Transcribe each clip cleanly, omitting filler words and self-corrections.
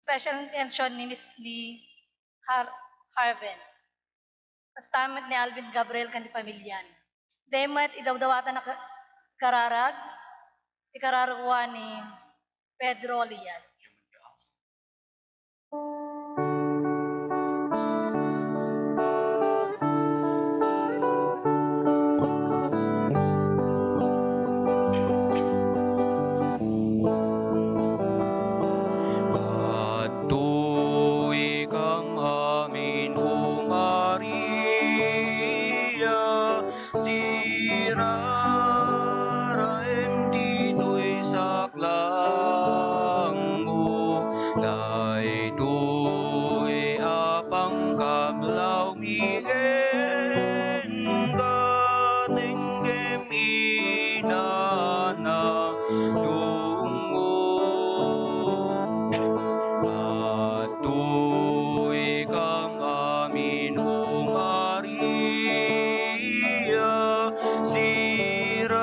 Special intention ni Miss ni Harven. Kastamit ni Alvin Gabriel kan di pamilyan. Demet idawdawatan na kararag, ikararagwa ni Pedro Lian. Patuloy kang amin, O Maria, siraraem dito'y saklang mo, daytoy apang kablaw migen katenggem inana dungo. Patuloy kang amin, O Maria, siraraem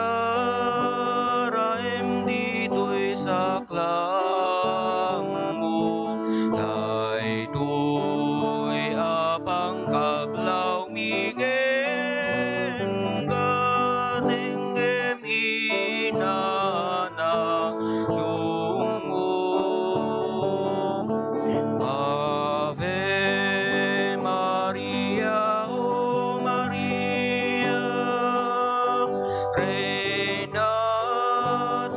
dito'y saklang mo, daytoy apang kablaw migen katenggem inana dungo. Ave Maria, O Maria, Reina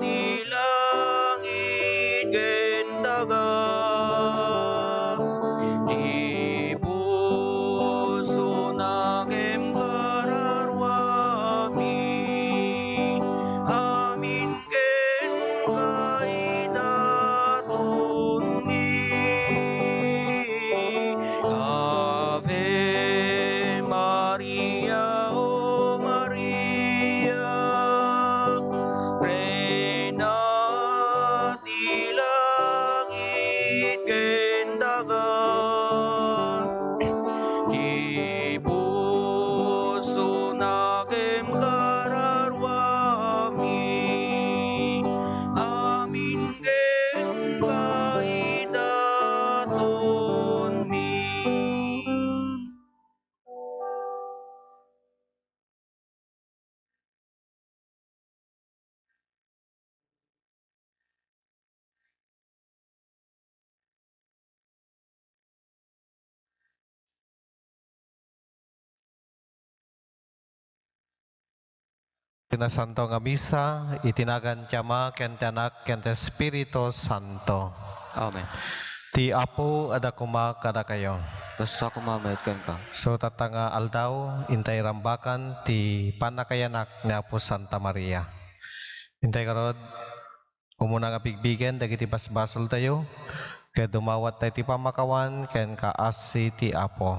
ti langit ken dagat, ti puso nakem kararwami, amin ken kaidaton mi. Ave Maria, O Maria, Reina ti langit ken dagat, ti puso nakem kararwami, amin ken kaidaton mi. Na Santo nga misa, itinagan tiyama, kente anak, kente Espiritu Santo. Amen. Ti Apo ada kuma kada kayo. Basta kumamayat ka. So tatanga aldaw, intay rambakan, ti panakayanak nga po Santa Maria. Intay karod, umuna nga pigbigen, dagiti basbasol tayo, kaya dumawat tayo ti pamakawan, ken kaasi ti Apo.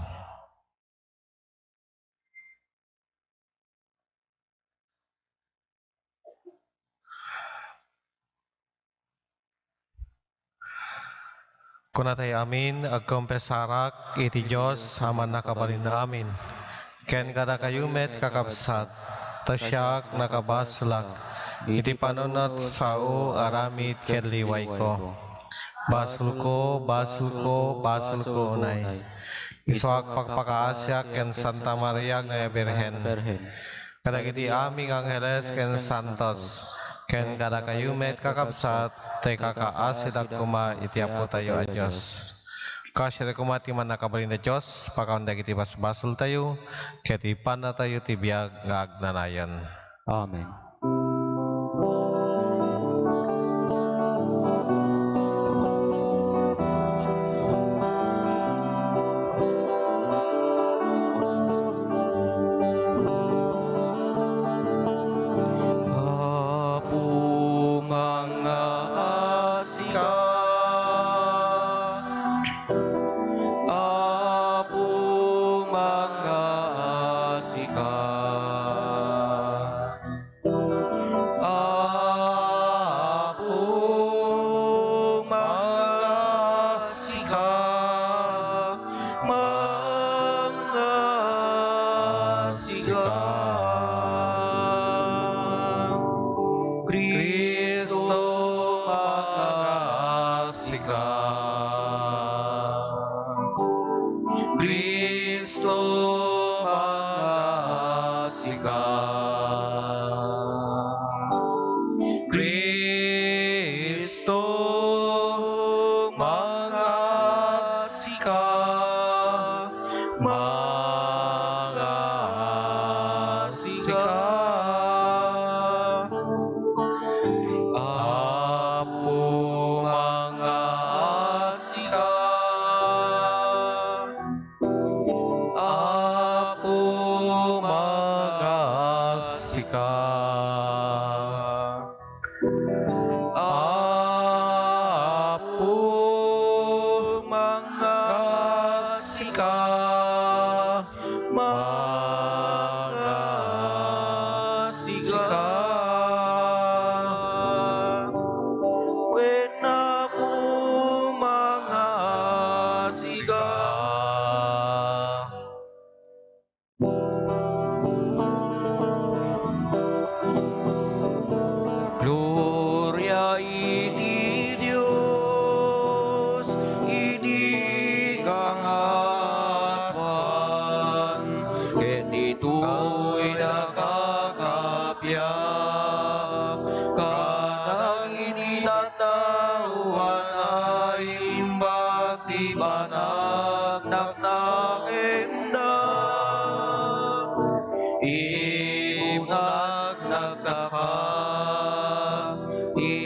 Kuna tayo amin, agkompesarak, iti Diyos, haman nakabalin na amin. Ken kada kayumet kakabsat, tasyak nakabasulak, iti panunot sao aramid ken liway ko. Basul ko, basul ko, basul ko unay. Isuak pagpakaasyak ken Santa Maria nga Birhen. Kadagiti aming angheles ken santos, ken kada kayumet kakabsat, te kakaasid kuma iti Apo tayo a Diyos. Kasya kuma ti man nakabalin na Diyos, pakaon dagiti basbasol tayo, ket ipan na tayo ti biag nga agnanayan. Amen. Apo mga asika, Apo mga asika,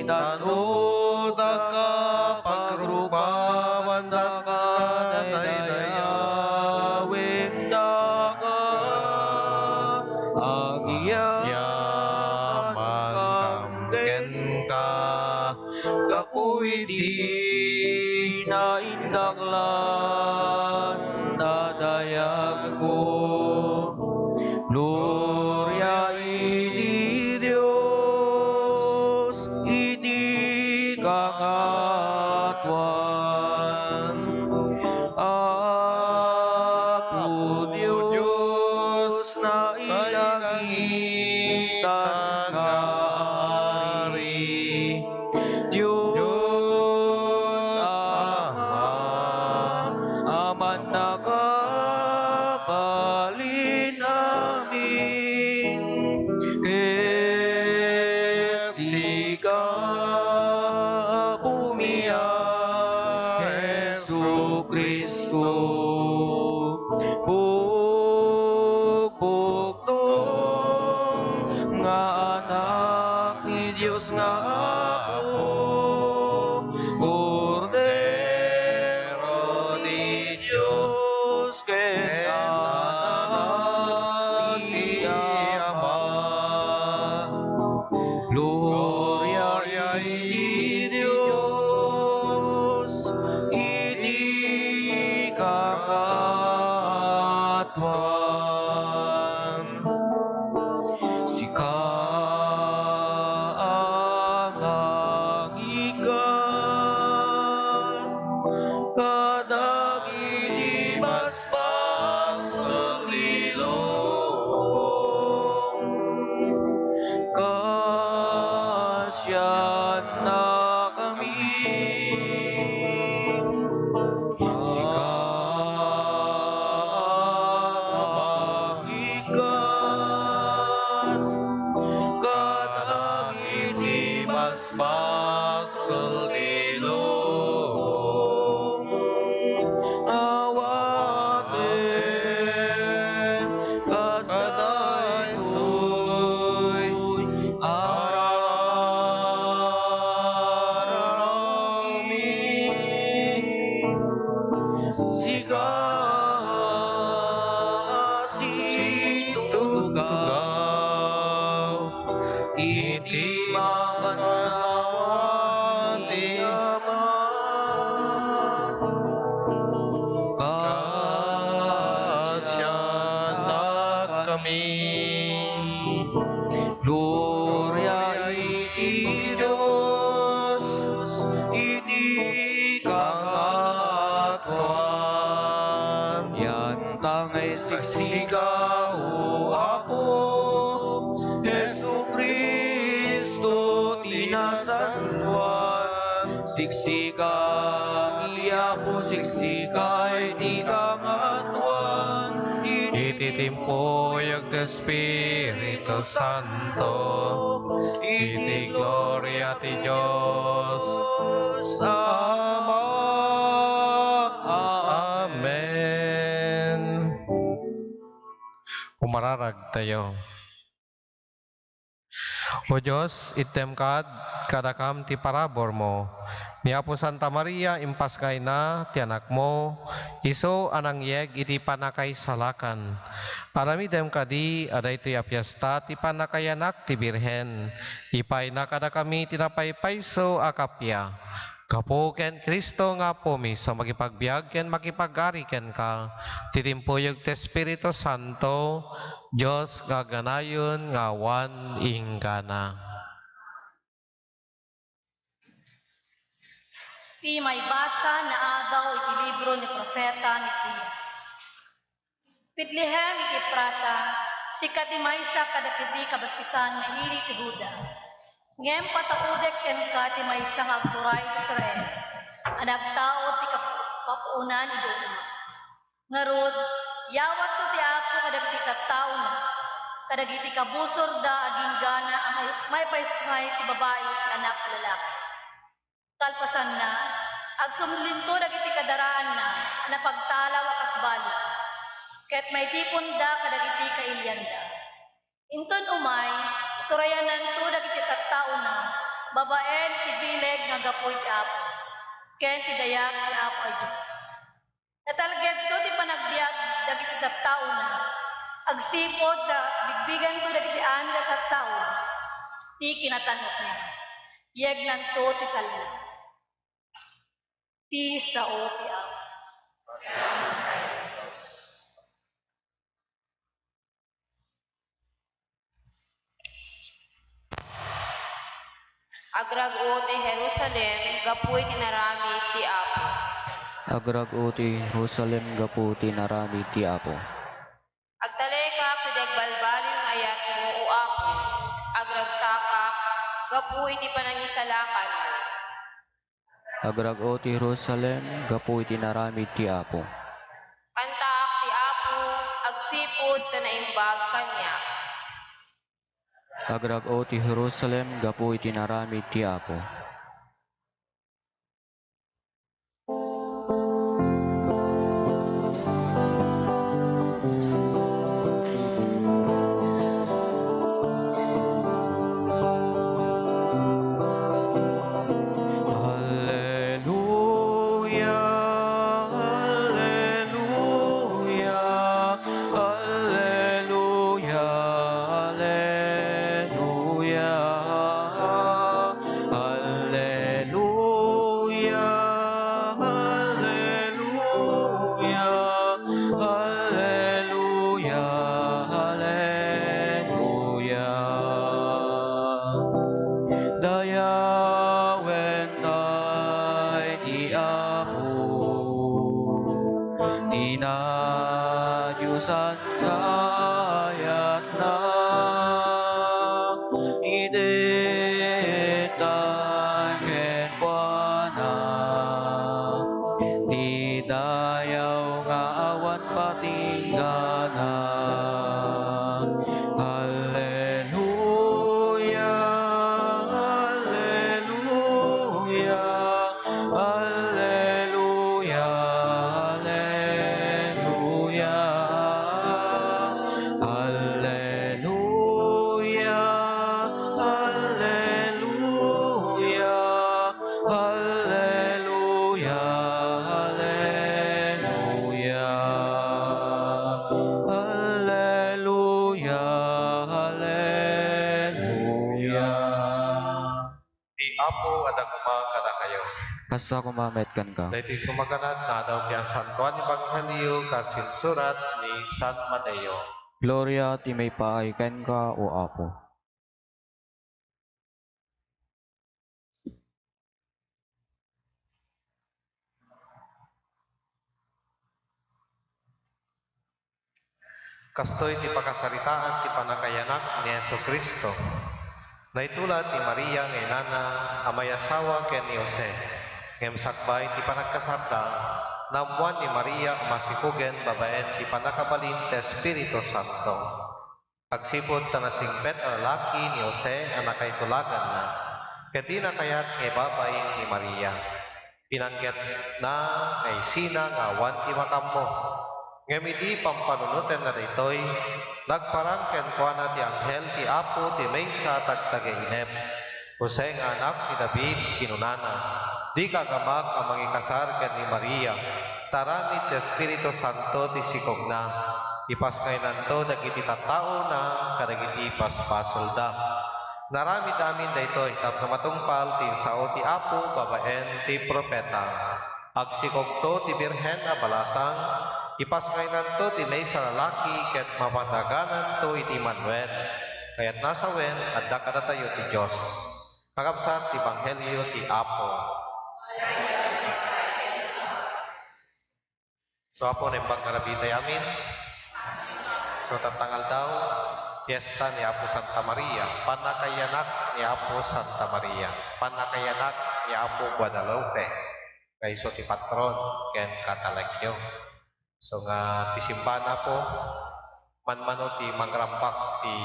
Tanood ka pagrubawan ka daydaya yaman kamken ka kakuy di na indaklan dadayag ko Gloria iti Dios iti kangatuan Apo Diyos na ilangitan nga ari Diyos Ama aman nakabalin namin kesika bumiya Jesu Kristo pupukdong nga anak ni Diyos nga ako Cordero di Diyos ken anak ni Ama Gloria iti Dios iti kangatuan sika ang ikan kadagiti basbas ilong kasyan na kami sika ang ikan kadagiti basbas ilong awaten kadaytoy ararami siga situtugaw iti makannawan ti Ama kasyanak kami Gloria iti Dios iti kangatuan yan tangay siksiga o Apo Jesu Kristo tinasanduan siksiga iya po siksiga iti kangatuan Iti timpuyag ti Espiritu Santo, iti gloria ti Diyos. Ama. Amen. Umararag tayo. O Diyos, item kadakam ti parabor mo. Ni Apo Santa Maria, impas kay na, ti anak mo, iso anang yeg iti panakay salakan. Aramidem kadi, aday ti apiasta, ti panakayanak ti Birhen. Ipay na kada kami tinapaypayso akapya. Kapo ken Kristo nga po mi sa makipagbiag ken makipagari ken ka. Titimpuyog ti Espiritu Santo, Diyos gaganayon nga wan ingkana. Ti may basa na agaw iti libro ni Propeta Micrias. Pitlihem iti prata, si katimaysa kadakiti kabasikan nga iri ti Huda. Ngem pataudek ken ka ti maysa nga agturay ti Israel, anagtao ti kapuunan ni Duma. Ngarud, yawat to ti Apo kadagiti kattao na, kadagiti kabusor da aging gana ang may paisngay ti babae ti anak sa lalaki. Kalpasan na, agsumlinto dagiti kadaraan na, napagtalaw akas bali, ket may tipon da kadagiti kailyanda. Inton umay, turayanan to dagiti tattao na, Babaen, ibileg nga gapoy ti Apo. Ken tidayak ti Apo ay Diyos. Natalagyan to di panagbiag dagiti tattao na. Agsipod da bigbigan to dagiti anda tattao. Ti kinatanok niya. Yegnan to ti kalmo. Ti sao ti Apo. Agrag-o ti Jerusalem, gapuy tinarami ti Apo. Agrag-o ti Jerusalem gapu ti narami ti Apo. Agtalekak ti dagbalbalin nga ayat mo o Apo. Agragsakak, gapuy ti panangisalakan mo. Agrag-o ti Jerusalem gapu ti narami ti Apo. Kantaak ti Apo, agsipod ta naimbag kanya. Agrag-o ti Jerusalem gapu ti narami ti Apo. Hallelujah, hallelujah, hallelujah, hallelujah, hallelujah, hallelujah, hallelujah, hallelujah. Dayawen ay di Apo, dinadyusan kayat na idetan kenkwana, di dayaw nga awan patinggana. Hallelujah, hallelujah, hallelujah, hallelujah, hallelujah, hallelujah, hallelujah, hallelujah, hallelujah. Di Apo adaguma kada kayo. Kasa kumamet kan ka. Dahil sumaganat na daw kaya Santuan Ebanghelyo kasinsurat ni San Mateo. Gloria ti may paay ken ka o Apo. Kastoy ti pakasaritaan ti panakayanak ni Yesu Kristo. Naitulad ni Maria nga inana amay asawa ken ni Jose. Ngem sakbay ti panagkasarda namuan ni Maria masikugen babaen ti panakabalin ti Espiritu Santo. Agsipod ta nasingpet a lalaki ni Jose a nakaitulagan na. Ket di na kayat nga babay ni Maria. Pinangget na nga isina nga awan ti makammo. Ngem idi pampanunutan na daytoy nagparang ken kuana ti anghel ti Apo ti maysa tagtagainep. Jose nga anak ni David kinunana. Di kagamag ang mangikasar ken ni Maria. Taranit ti Espiritu Santo ti sikogna. Ipaskaynan to dagiti tattao na kadagiti paspasol da. Narami damin daytoy tapno matungpal ti sao ti Apo babaen ti propeta. Agsikog to ti Birhen a balasang ipaskaynan to ti maysa lalaki ket mapataganan to iti Manuel. Kayat nasa wen adda kadatayo ti Dios. Kakabsat ti Ebanghelyo ti Apo. So Apo nembang karabitay amin. So tatangal daw Fiesta ni Apo Santa Maria, panakayanak ni Apo Santa Maria, panakayanak ni Apo Guadalupe, kayso ti patron ken katalagyo. So nga ti simbana po manmano ti mangrambak ti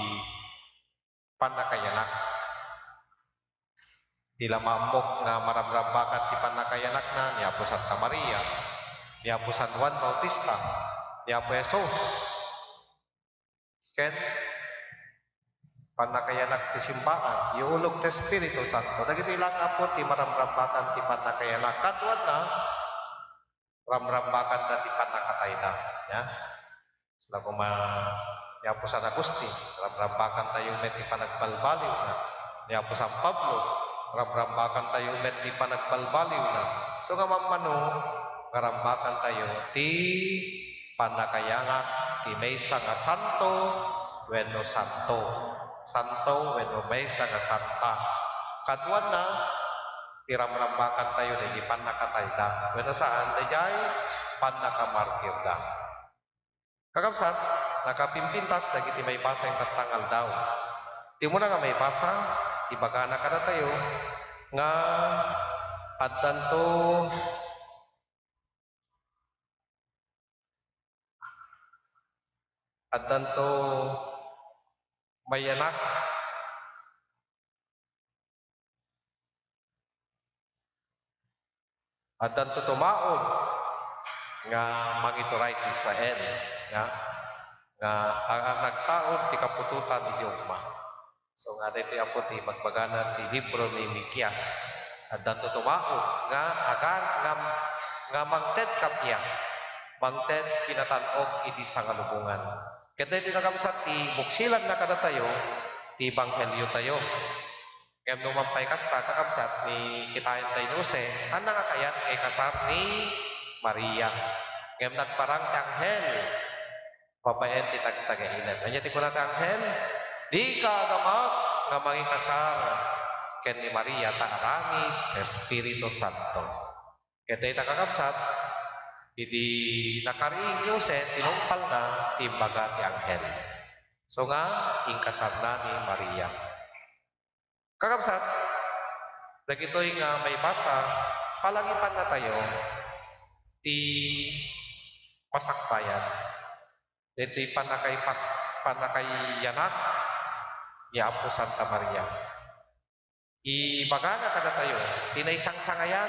panakayanak. Di lamambok nga maramrambakan ti panakayanak na ni Apo Santa Maria, ni Apo San Juan Bautista, ni Apo Jesus, ken panakayanak ti simbahan, iulog ti Espiritu Santo. Dagiti ilang apo ti maramrambakan ti panakayanak. Katuan na, ramrambakan na ti panakatay na. Ya? Sila ni Apo San Agustin, ramrambakan tayo met ti panagbalbaliw na. Ni Apo San Pablo, ramrambakan tayo met ti panagbalbaliw na. So nga mamano, rambakan tayo ti panakayanak ti maysa nga santo wenno santo. Santo wenno maysa nga santa. Katuan na, tiramrambakan tayo di panakatay da. Wenno saan dayay panakamartir da. Kakabsat, nakapimpintas dagiti may basa yung katangal daw. Di mo na nga may basa, ibaga na kada tayo nga addanto may anak addanto tumaod nga mangituray Israel nga ang nagtaod ti kapututan ni Jogma. So nga dito apo ti magbagana ti libro ni Mikias addanto tumaod nga agar nga mangted kapya mangted kinatanog idi sangalubungan. Ket dito nagamsat ti buksilan na kada tayo ti ebanghelyo tayo. Kaya numampay kasta kakabsat ni kitayan tayo Jose ang nangakayat kay kasar ni Maria. Kaya nagparang ti anghel papayan ti tagtagainan. Kanya ti kunat anghel di ka agamak nga mangikasar ken ni Maria taarami Espiritu Santo. Kaya tayo kakabsat idi nakariing Jose tinumpal na timbaga ti anghel. So nga ingkasar na ni Maria. Kakabsat, dagitoy nga may basa, palagipan na tayo ti pasakbayan. Dito'y panakayanak ni Apo Santa Maria. Ibaga na kada tayo, tinaysang sangayan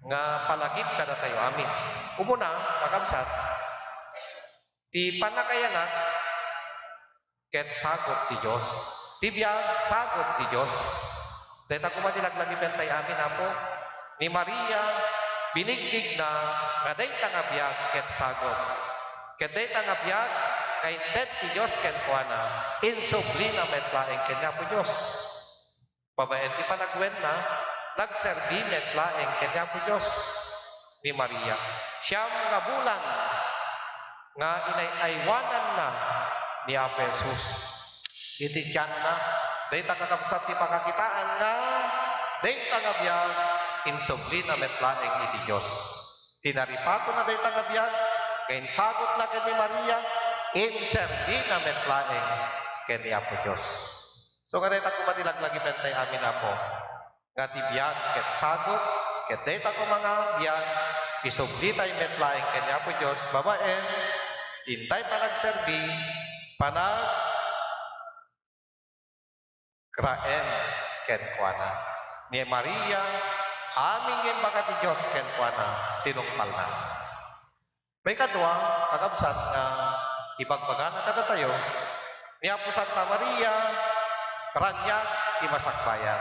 nga palagip kada tayo amin. Umuna, kakabsat, ti panakayanak ket sagot ti Diyos. Tibiyag sagot ti Diyos. Deta kumatilaglagipen tayo amin apo ni Maria binigdig na nga dayta nga biyag ket sagot. Ket dayta nga biyag kay det ti Diyos ken kuana insubli na metlaeng kenya po Diyos. Babaen ti panagwen na nagserbi metlaeng kenya po Diyos ni Maria. Siyam nga bulan nga inayaywanan na ni Apo Jesus. Iti tiyan na, dayta kakabsat ti pakakitaan nga, dayta nga biyag, insubli na metlaeng iti Diyos. Tinaripato na dayta nga biyag, kain sagot na ken ni Maria, inserbi na metlaeng ken ni Apo Diyos. So nga dayta kumatilaglagi pentay amin apo, nga ti biyag ket sagot, ket dayta ko mga biyag, isubli tayo metlaeng ken ni Apo Diyos, babaen, intay pa nagserbi, kraem ken kuana ni Maria aming yung baka ti Diyos ken kuana tinungpal na. May kadwa kakabsat nga ibagbagana kada tayo ni Apo Santa Maria ranya ti masakbayan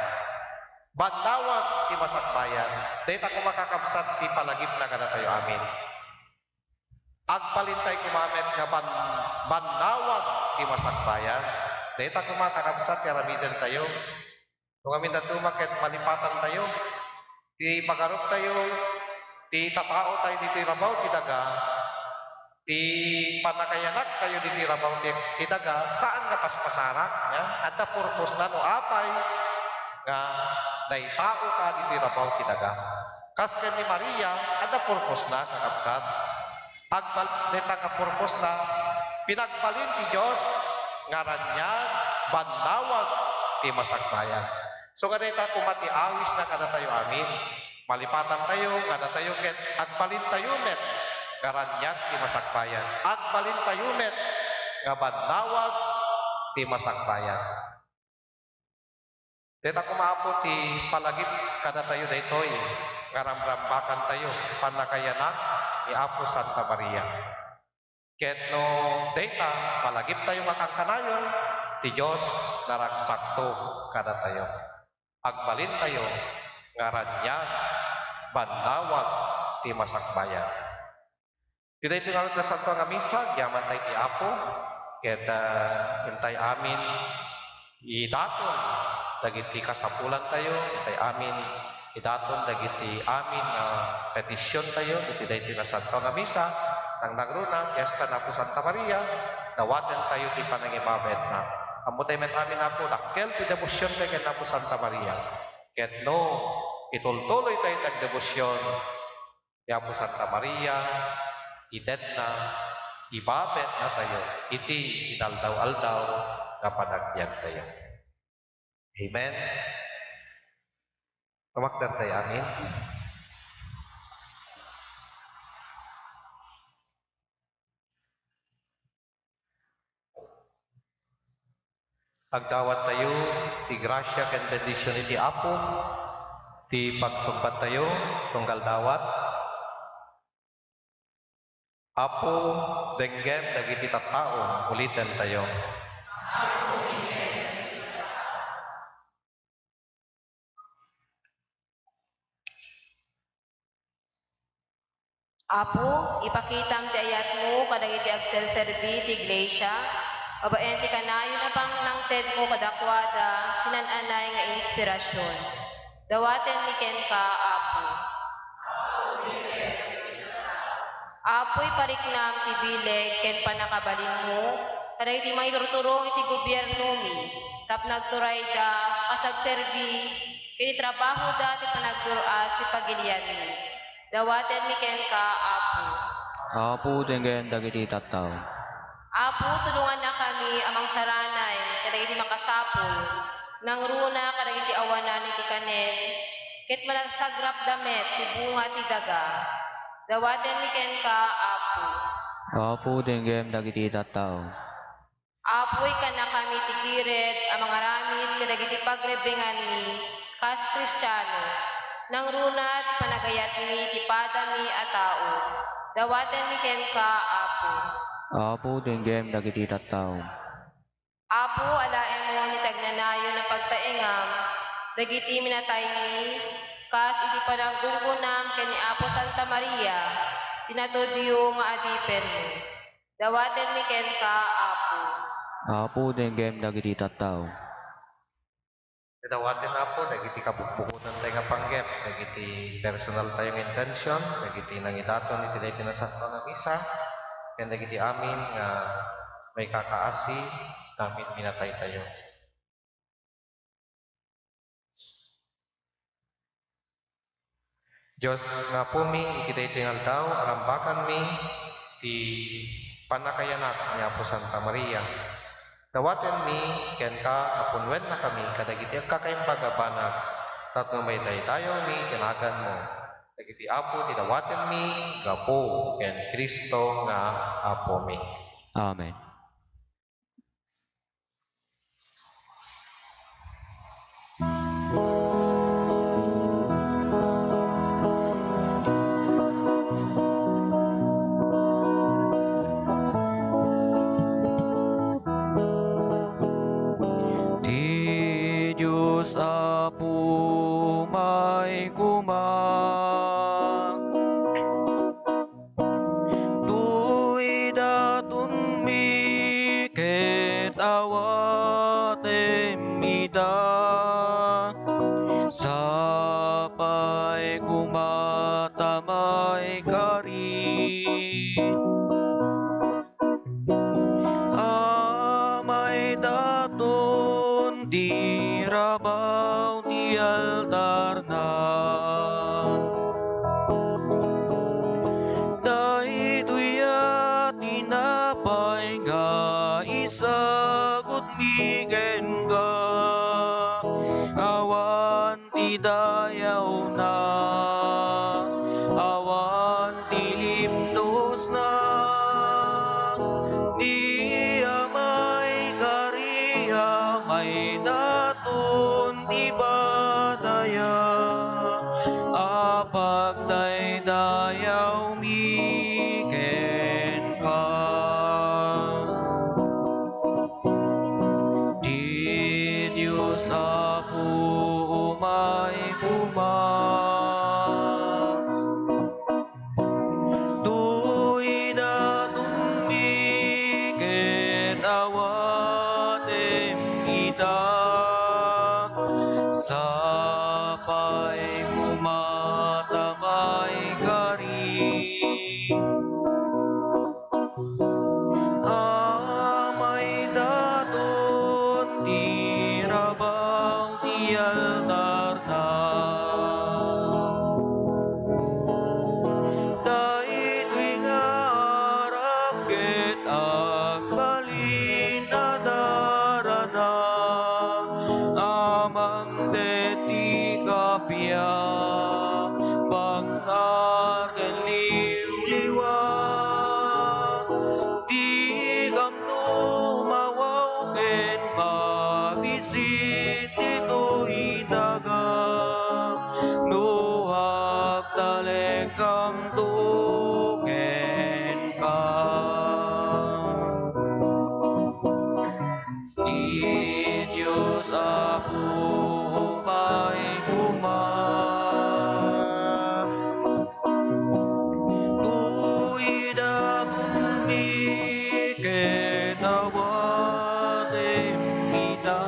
bandawag ti masakbayan dayta ko makakabsat ti palagip na kada tayo amin. Agpalintay kumamet nga bandawag ti masakbayan dayta ko makakabsat ti aramiden tayo. Kung amin na tumakit malipatan tayo, ti pagarup tayo, ti tatao tayo dito rabaw ti daga, ti panakayanak tayo dito rabaw ti daga, saan nga paspasarak? Ya? At na purpose na no apay, nga naitao ka dito rabaw ti daga. Kas ni Maria, at na purpose na kakabsat. Dayta ka purpose na, pinagbalin ti Diyos, ngaran niya, bandawag ti masakbayan. So kadayta kumati awis na kada tayo amin. Malipatan tayo, kada tayo ket agbalin tayo met, ngaran niya ti masakbayan. Agbalin tayo met, nga bandawag ti masakbayan. Dayta kumaapo ti palagip kada tayo daytoy, ngaramrambakan tayo, panakayanak ni Apo Santa Maria. Ket no dayta palagip tayo makangkanayon ti Diyos naragsakto kada tayo. Agbalin tayo, ngaranyag, banlawag, ti masakbayan. Kita ito nga na santo nga misa, yaman tayo ti Apo, kaya hintay amin, idaton, dagiti kasapulan tayo, hintay amin, idaton, dagiti amin, petisyon tayo, iti dahito na santo nga misa, nang nagruna, Fiesta na po Santa Maria, dawaten tayo ti panangibabet na. Amo tayo met amin na po, dakkel ti debosyon tayo na po Santa Maria. Ket no, itultuloy tayo tag-debosyon, kaya po Santa Maria, ited na, ibabet na tayo, iti inaldaw-aldaw, na panagbiag tayo. Amen. Tumakdan tayo, amin. Pagdawat tayo, ti grasya ken bendisyon iti Apo, ti pagsumbat tayo, tunggal dawat. Apo, denggem, dagiti tattao, ulitin tayo. Apo, ipakitam ti ayat mo kadagiti agserserbi ti iglesia, babaen ti kanayo na pang nang ted mo kadakwada, tinananay nga inspirasyon. Dawaten mi ken ka, Apo. Apoy pariknam ti bileg ken panakabalin mo, kadagiti may turturong iti gobyerno mi, tap nagturay da, kasagserbi, iti trabaho da ti panagduras ti pagilian mi. Dawaten mi ken ka, Apo. Apo dengen dagiti tattao. Apo, tulungan na kami amang saranay, kadagiti makasapol, nang runa kadagiti awanan iti kanen, ket malagsagrap damet ti bunga ti daga. Dawaten mi ken ka, Apo. Apo dengen dagiti tattao. Apoy ka na kami ti gired amang aramid kadagiti pagrebengan mi, kas Kristiyano, nang runa ti panagayat mi ti padami a tao. Dawaten mi ken ka, Apo. Apo dengen dagiti tattao. Apo, alaem mo ni tagnanayo na pagtaengam, dagiti minatay mi, kas iti panagunggunam ken ni Apo Santa Maria, tinatudyo nga adipen mo. Dawaten mi ken ka, Apo. Apo dengen dagiti tattao. Dawatin na po, dagiti kabukbukutan tayo nga panggep, dagiti personal tayong intention, dagiti nangidaton, iti dahito na santo nga misa, kaya dagiti amin nga may kakaasi, namin minatay tayo. Diyos nga po mi, iti dahito nga daw, arambakan mi, ti panakayanak niya po Santa Maria. Dawaten mi, ken ka, apunwen na kami, kadagiti kakayang pagabanag, tatno may daydayaw mi, kenagan mo. Dagiti Apo, tidawaten mi, gapo, ken Kristo nga Apo mi. Amen. Di Diyos Apo may kumang, tuy daton mi ket awatem ida, sapay kumatamay kari. Amay daton di rabaw di altar na, daytoy tinapay nga isagot migen ka, awan ti dayaw na, awan ti limnos na, di amay kariya may daton di badaya, apag daydayaw mi ken ka. Tuina tumigit awatem ita, sapay mumatamay kari. Amay daton tirabang ti altar na, daytoy nga arap ket agbalin na darana, amang ti kapya bangar ken liwliwa, di kamno mawaw ken mabisit ito'y daga, no agtalekang tuken ka. Di Diyos ako may tuida tumigit awatem ita,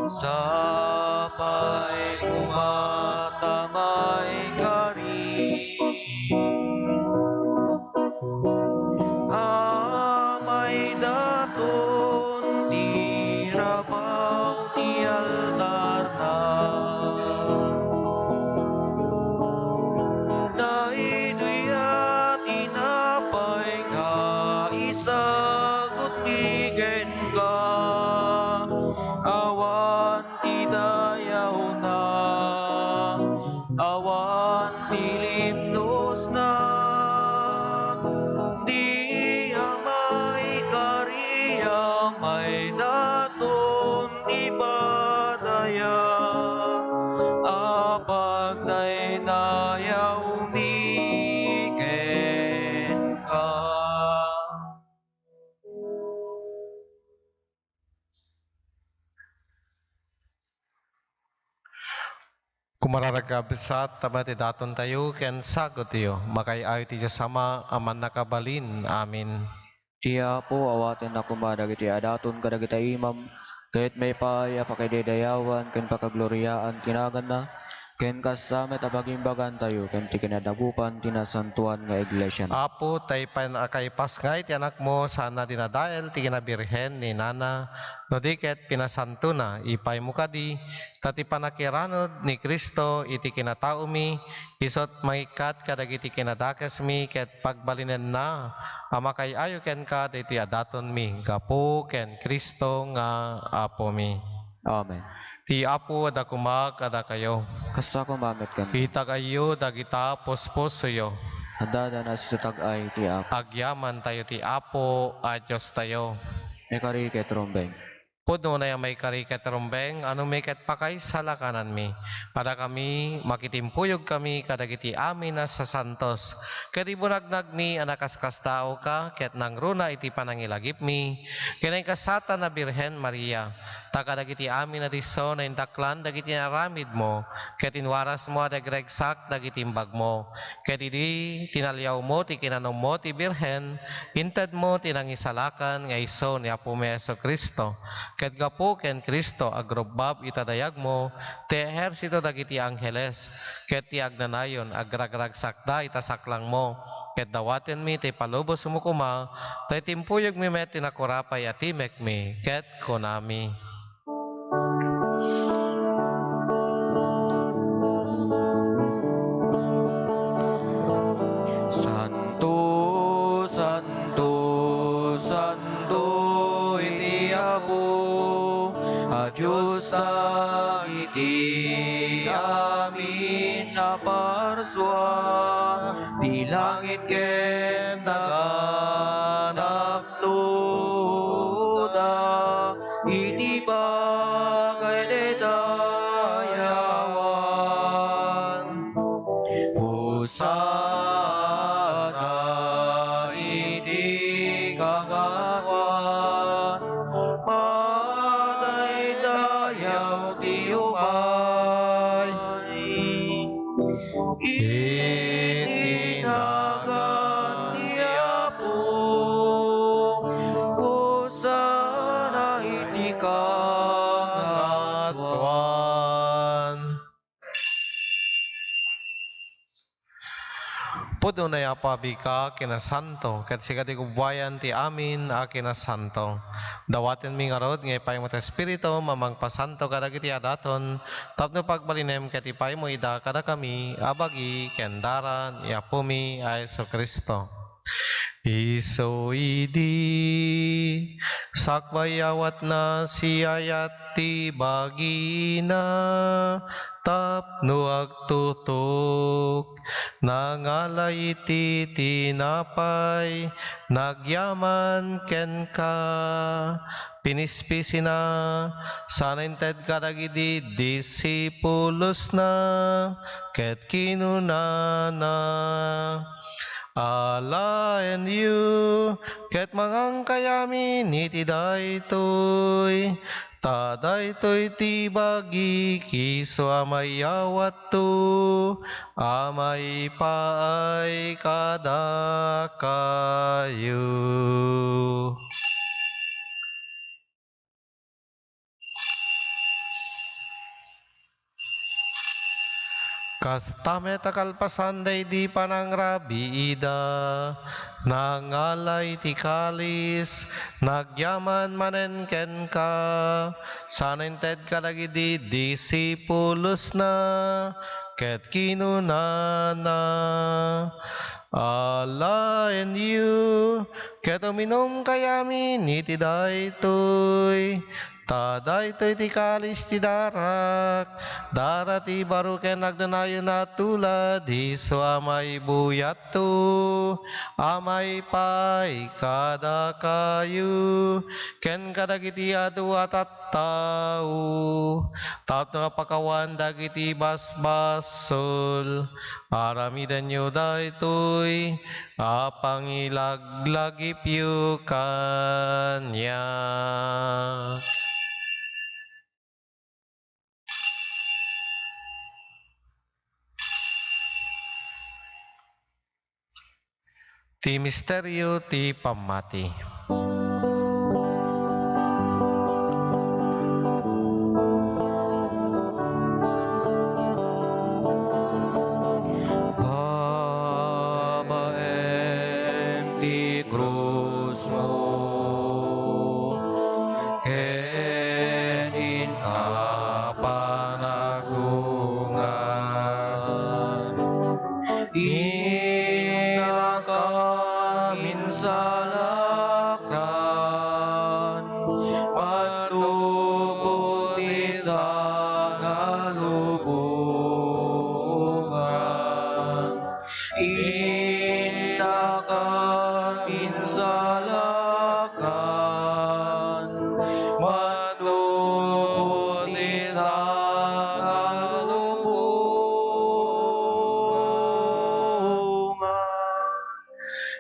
sapay kumatamay kari. Amay daton tirabaw ti altar na, daytoy tinapay nga isagot migen ka, awan ti dayaw na, awan ti limnos na, di amay kari amay daton ti padaya, apag daydayaw miken ka. Kumararagabsat tamati daton tayo ken sagot tiyo. Makay-ayo ti Diyos sama aman nakabalin. Amin. Ti Apo awaten na kumadagiti adaton kadagiti imam, kahit may paya pakaidedayawan ken pakagloryaan kinagan na, ken kasamet apagimbagan tayo ken ti kinadagupan tinasantuan nga iglesia na. Apo, tay panakaipas nga iti anak mo, sana dinadael ti kinabirhen ni Nana, no di ket pinasanto na, ipay mo kadi, tati panakiranod ni Kristo iti kinatao mi, isot mangikat kadagiti kinadakes mi, ket pagbalinen na, amakay ayo ken ka, iti adaton mi, gapu ken Kristo nga Apo mi. Amen. Ti Apo ada kumag ada kayo, Kasta kumamit kan, kita kayo dagita posposoyo, hadada na si ay ti Apo, agyaman tayo ti Apo at Diyos tayo. may kari ket rombeng. Puno na yung may kariket rumbeng, ano may ket pakay salakanan mi. Para kami, makitimpuyog kami, kadagiti amin na sa santos. Kadi bunagnag mi, anakaskas tao ka, ket nang runa iti panangilagip mi. Kinay kasata na Birhen Maria, takadagiti amin na diso na indaklan, dagiti naramid mo, ket inwaras mo adagregsak, dagiti imbag mo. Ket idi tinalyaw mo, ti kinanom mo, ti Birhen, inted mo, tinangisalakan, nga iso ni Apo mi Jesu Kristo. Ket gapo ken Kristo agrobab itadayag mo, ti ehersito dagiti angheles, ket ti agnanayon agragragsakda itasaklang mo, ket dawaten mi ti palubos mo kuma, tay timpuyog mi met tinakurapay atimek mi, ket konami. Santo, Santo, Santo, iti Apo, a Diyos na iti amin na parswa, di langit ken daganap toda, iti pagaidayawan. Hosana iti kangatuan, madaydayaw ti umay, itinagan ti Apo, hosana iti kangatuan. Puno na yapabika kinasanto, kat sigati kubayan ti amin a kinasanto. Dawaten mi nga rod, ngay pay mo ta Espiritu, mamangpasanto kadagiti adaton, tapno pagbalinem ket ipay mo ida kada kami, abagi, kendaran, yapumi, Yesu Kristo. Iso idi sakbayawat na siyayat ti bagina tapno agtutok nangalay iti tinapay nagyaman ken ka pinispisina sanented kadagidi disipulos na ket kinunana Allah and you, ket mangang kayami iti daytoy, tadaytoy ti bagi kiso amay awat to, amay paay kada kayo. Kastame takalpasan day di panangrabi ida, nangalay ti kalis, nagyaman manen ken ka, sanented kadagidi disipulos na, ket kinunana. Allah and you, ket uminom kayami iti daytoy, tadaytoy ti kalis ti darak, darati baru ken nagdanayo na tulad, iso amay buyat to, amay pay kada kayo, ken kadagiti adu at tao, taot nga pakawan dagiti basbasol, aramidan nyo daytoy, apangilaglagip yu kanya. Ti misteryo ti pamati. Babaen ti krus mo, kenin ka panagungan, minsalakran, patubot isa nga lubungan, indaka minsalakan, patubot isa nga lubungan.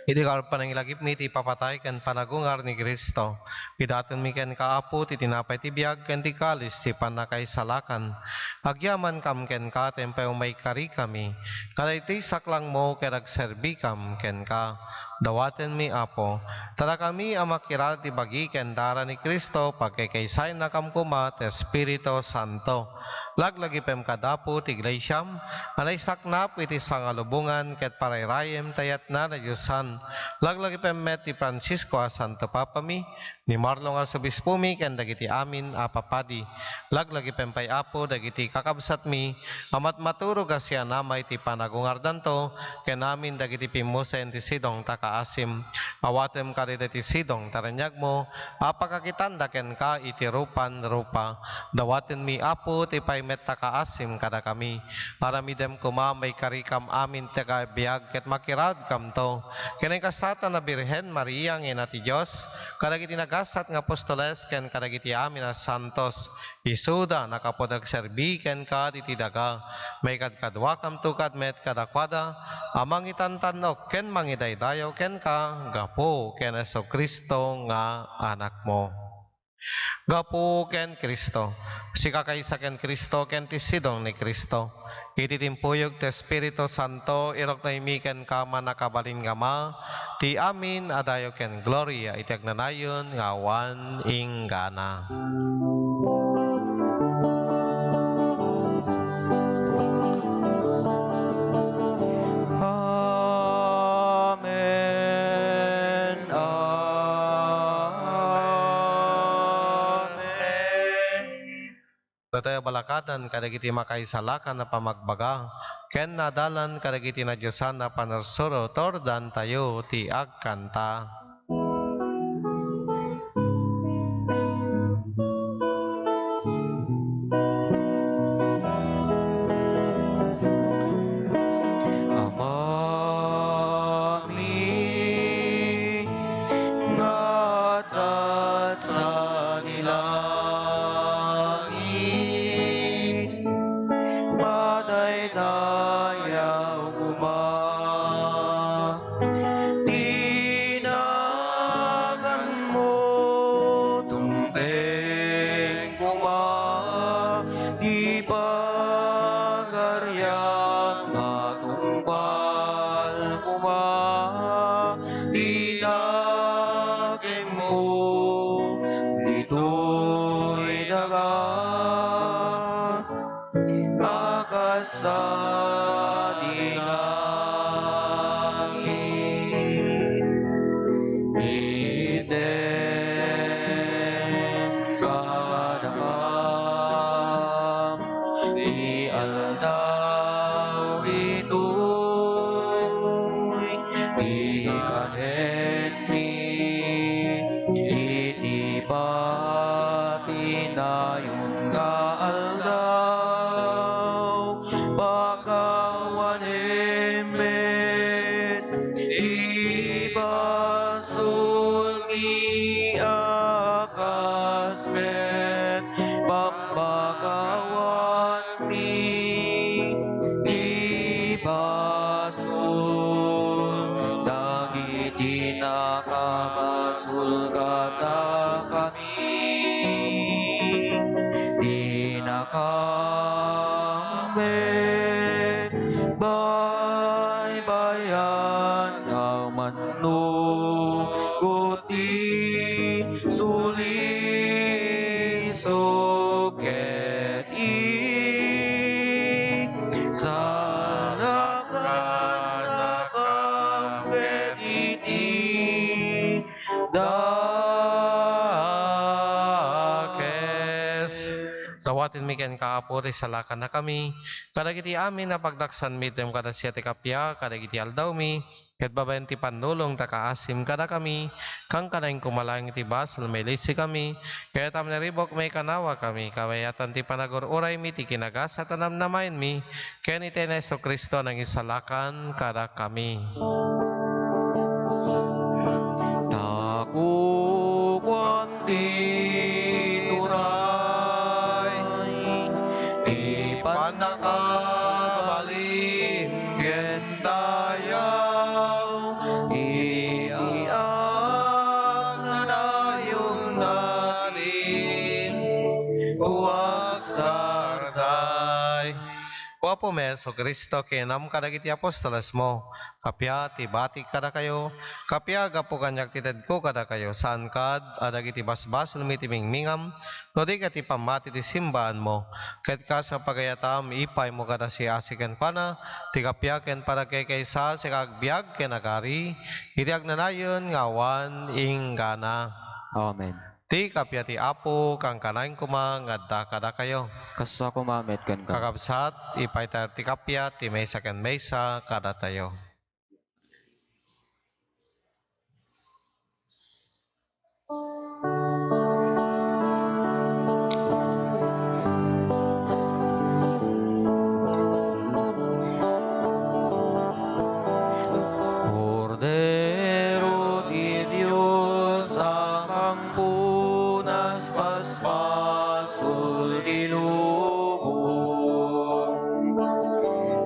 Iti kalpan ang ilagip mi ti papatay ken panagungar ni Kristo. Idaton mi ken kaapo ti tinapay ti biag ken ti kalis ti panakaisalakan. Agyaman kam ken ka tempay umay kari kami. Kadaytoy saklang mo ken agserbi kam ken ka. Dawaten mi apo. Tada kami amakiral ti bagi ken dara ni Kristo pagkaykaysay na kam kuma ti Espiritu Santo. Laglagi pem kadapo ti iglesyam, anay saknap iti sangalubungan ket parayrayem tayat na Diyosan. Laglagi pem met ti Francisco a Santo Papa mi, ni Marlon Arsobispo mi ken dagiti amin a papadi. Laglagi pem pay apo dagiti kakabsat mi, amat maturog a siya namay ti panagungardanto, ken amin dagiti pimusen ti sidong takaasim. Awatem kadida ti sidong taranyag mo, apakakitanda ken ka iti rupan rupa. Dawaten mi apo ti pay met takaasim kada kami. Aramidem kumamay karikam amin taga biag ket makirad kam to. Kenay kasata na Birhen Maria ngena ti Dios, kadagiti nagasat nga apostoles ken kadagiti amin a santos. Isuda nakapodag serbi ken ka iti daga. May kadkadwa kam tukad met kadakwada, amang itantanok ken mangidaydayaw ken ka gapo ken Jesu Kristo nga anak mo. Gapu ken Kristo, si kakaysa ken Kristo ken ti sidong ni Kristo. Iti timpuyog ti Espiritu Santo, irok na imiken kama nakabalin nga ma, ti amin adayo ken gloria, iti agnanayon nga awan inggana. Amen. Amen. Datayo balakatan kadagiti makaisalakan na pamagbaga, ken nadalan kadagiti na Diyosan na panarsuro, tordan tayo ti agkanta. Amami ngatat sa nilangit, madaydayaw kuma, tinagan mo tungteng kuma, di pagaryang matungpal kuma, tinagen mo dito'y daga, akasa dinangin. Iden kadakam, di aldaw ito'y di kanenni, iti pati na yung kaaldaw, bakawan emet, ibasul ni akasmet, pambagawan ni ibasul, dagiti nakabasul kata kami, di nakame, baybayan ng manuguti, suliso ket sana ka nakambet iti dakes. Dawatin mi ken kaapuri salakan na kami, kadagiti amin na pagdaksan mi tem kada siya ti kapya, kadagiti aldaw mi, ket babaen ti panulong takaasim kada kami, kang kanaing kumalang iti basal may lisi kami, kaya tam naribok may kanawa kami, kawayatan ti panagururay mi ti kinagas at anamnamain mi, ken iti na Jesu Kristo nang isalakan kada kami. Nakukuan ti turay, ti panakabalin ken dayaw, iiyak na dayon natin, huwag Sarday. Wapo me Jesu Kristo kinam kadagiti apostoles mo, kapya ti bati kada kayo, kapya gapo kanyak tited ko kada kayo, saan kad adagiti basbasol mi ti mingmingam, no di ka ti pamati ti simbaan mo, ket ka sa pagayatam ipay mo kada si asiken pana, ti kapya ken para kay kaysa si kagbiag ken agari, iti agnanayon ngawan inggana. Amen. Ti kapya ti apo kang kanaing kuma ngadda kada kayo. Kasa kumamet kan ka. Kakabsat, ipay tayo ti kapya, ti mesa ken mesa, kada tayo. Cordero di Dios, amang punas paspasul dilubong,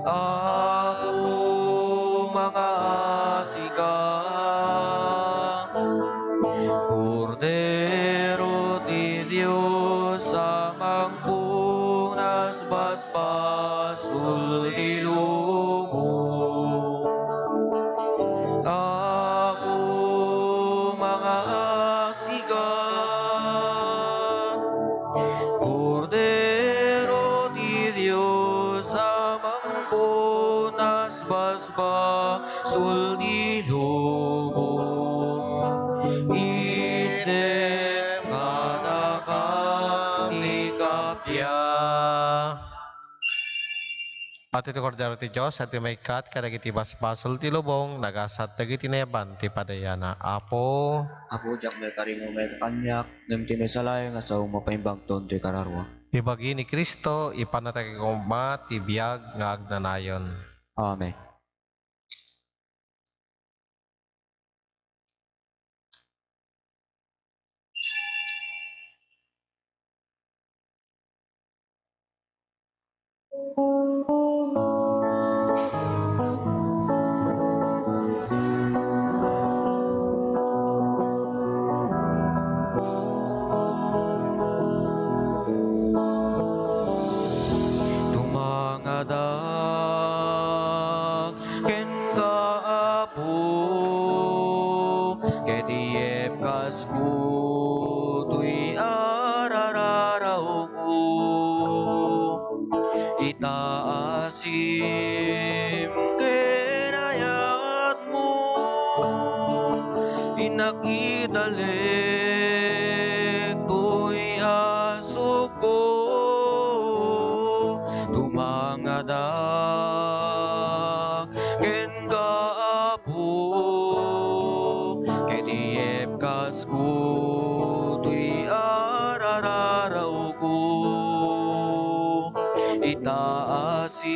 ako Diyos amang punas basba sulilong idem kadakang tikapya. At ito kordero ti Diyos, at may kat, kadagiti basbasol ti lubong, nagasat dagiti nayaban ti padayana. Apo, Ako jak may karingo may kanyak, ngem ti may salay nga sa umapaimbag ton ti kararwa. ti bagi ni Kristo, ipanatag kumma ti biyag nga agnanayon. Amen. Tumangadak ken kaapo ketiyep kasku tuy arararaw ko itaasim kenayat mo inakidalik tuy aso ko tumangadak ken kaapo ketiyep kasku tuy arararaw ko itaasim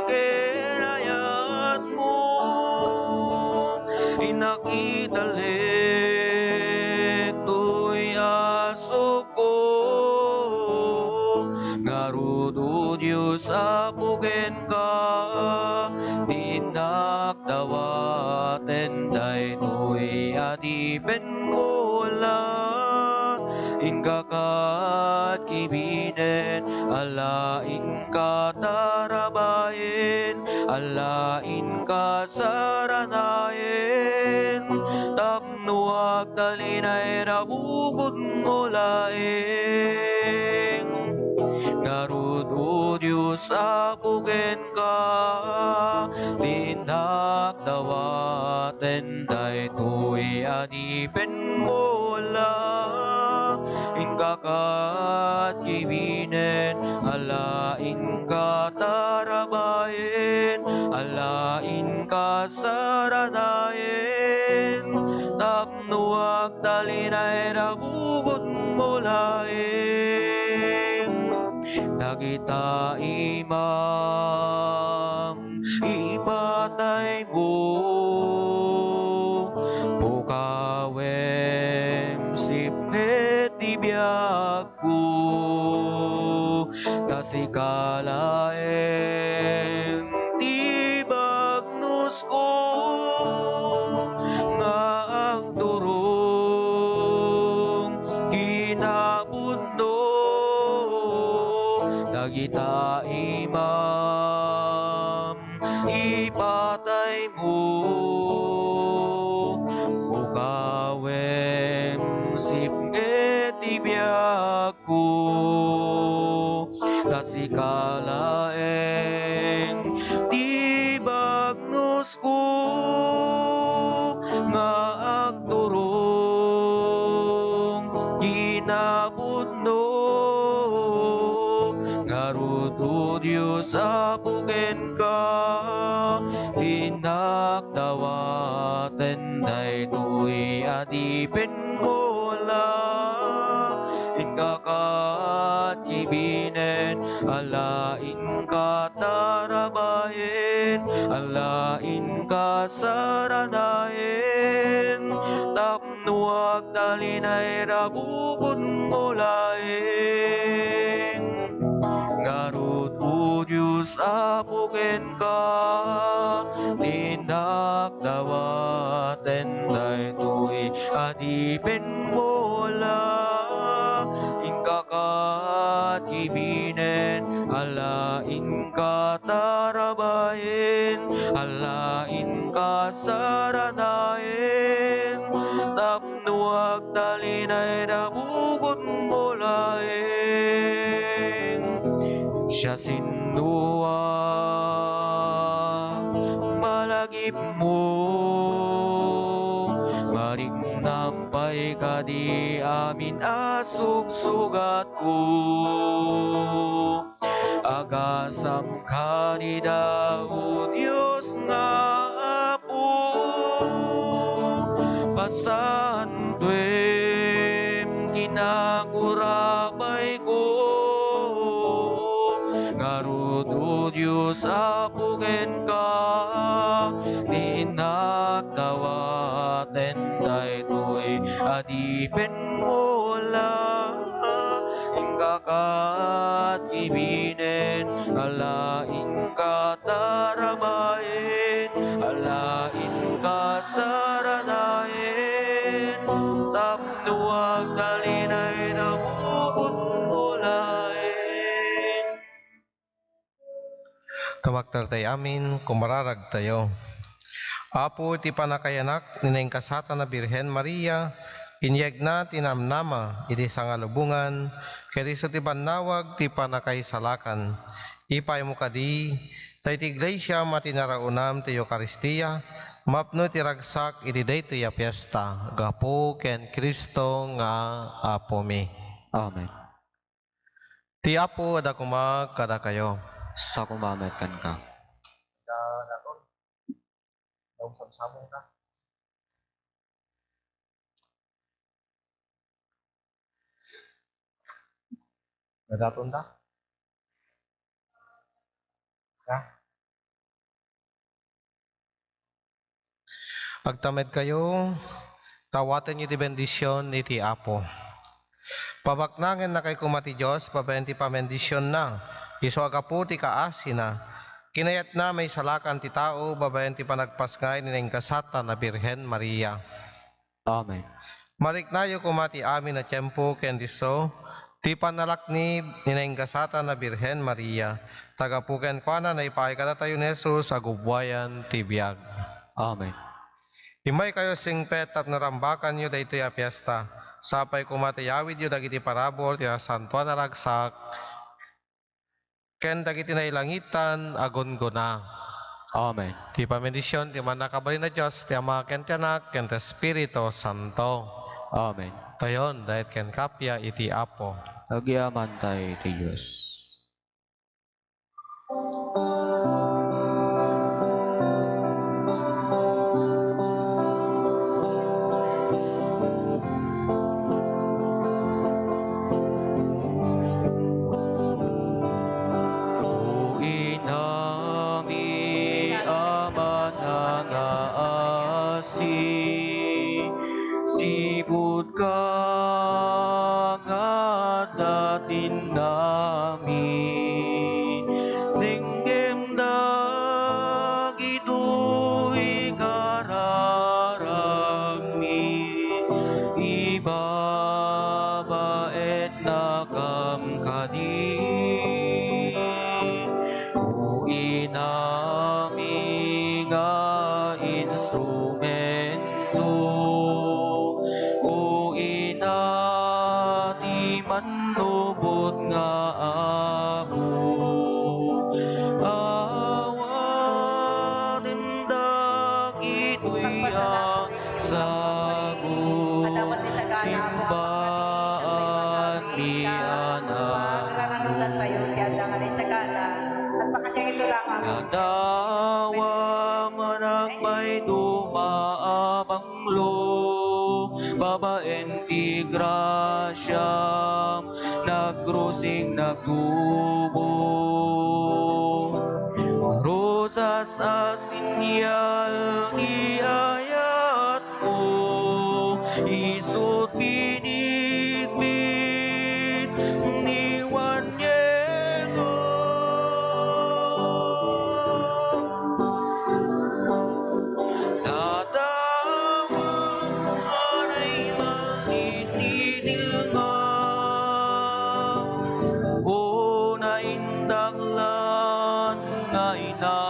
kenayat mo inakidalik tuy aso ko ngarudo Diyos apugen ka dinakdawaten daytoy adipen ko la ingkakat kibinen alaing katarabayen alain kasaranayen tapnuak talinay rabukod mo laeng ngarudo Diyos apugen ka dinakdawaten daytoy adipen mo la ingkakat kibinen alain katarabayen alain kasaranayen tapnuak talinay rabukod mo laeng nagita imam ipatay mo pukawem sipnet ibiyag ko tasikalaeng tibagnos ko nga agturong ginabundo dagita imam ipatay mo ukawem sipnget ibiyag ko tasikalaeng tibagnos ko nga agturong ginabudno ngarudo Diyos apugen ka dinakdawaten daytoy adipen mo la ingkakat kibinen alain katarabayen alain kasaranayen tapnuak talinay rabukod mo laeng ngarudo Diyos apugen ka dinakdawaten daytoy adipen mo la ingkakat kibinen alain katarabayen alain kasaranayen tapnuak talinay rabukod mo laeng Siya sindua malagip mo, maring nampay ka di amin asugsugat ko. Agasam ka ni Daud, Diyos nga apo, pasantuem kinakurabay ko. Ngarudo Diyos apo ken ka, tinagdawaten daytoy adipen mo lang. Ingkakat ibinen, alain ka tarabayin, alain ka saranayin, tapnuag talinay na mulain. Tumaktartay amin, kumararag tayo. Apo ti panakayanak, nineng kasata na Birhen Maria, inyeg na tinamnama, iti sangalubungan, keriso ti banawag ti panakaisalakan. Ipay mo kadi, tayo ti iglesia matinaraunam ti Eucharistia, mapno ti ragsak iti dayto ya fiesta, gapo ken Kristo nga Apo mi. Amen. Ti Apo ada kumag kada kayo. Sa kumamet kan ka. Nadatun ta? Ya? Agtamed kayo, tawaten niyo ti bendisyon ni ti Apo. Pabaknangen na kay kumati Diyos, pabenti pamendisyon na. Iso agapu ti kaasi na. Kinayat na may salakan ti tao, babayan ti panagpasngay nineng kasata na Birhen Maria. Amen. Mariknayo kumati amin na tiyempo ken diso, ti panalakni nineng kasata na Birhen Maria. Tagapuken kwa na naipay kada tayo ni Jesus, agubwayan ti biyag. Amen. Himay kayo singpet at narambakan nyo dayto ya fiesta. Sapay kumatayawid yu dagiti parabor, ti santuan na ragsak, ken dagiti nailangitan, agon-gona. Amen. Ti pamendisyon, ti manakabalin na Diyos, ti Ama ken ti Anak, ken ti Espiritu Santo. Amen. Tayon, dahit ken kapya iti Apo. Agyaman tayo ti Diyos. Sipud ka nga datin namin, denggem dagito'y kararagmi, ibabaet na kamkadi, o inami nga instrumento, o inati manlubot nga abo, awatin dagito'y sagot, simbaan ni anak. Nadawa manang may dumaamanglo, babaen ti grasyam, nagkrusing nagtubo. Rosas asinyal ti ayat mo, isut binitbit ni Wanyego. Natawang anay manititilma, o naindaglan nga ina,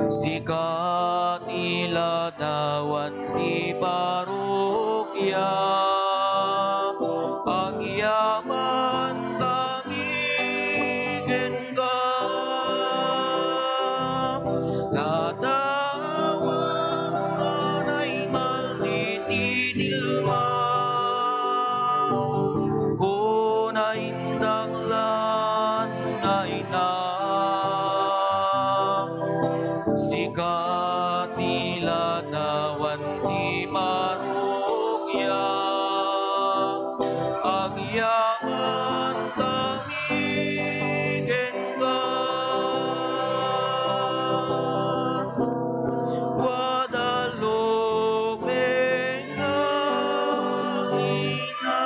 sikat iladawan ti parokya, agyaman ka ken ka Ladawan ay malititilma na indanglan ay na sikat nila dawan ti marugya agyaman kami kengan Guadalupe nga ina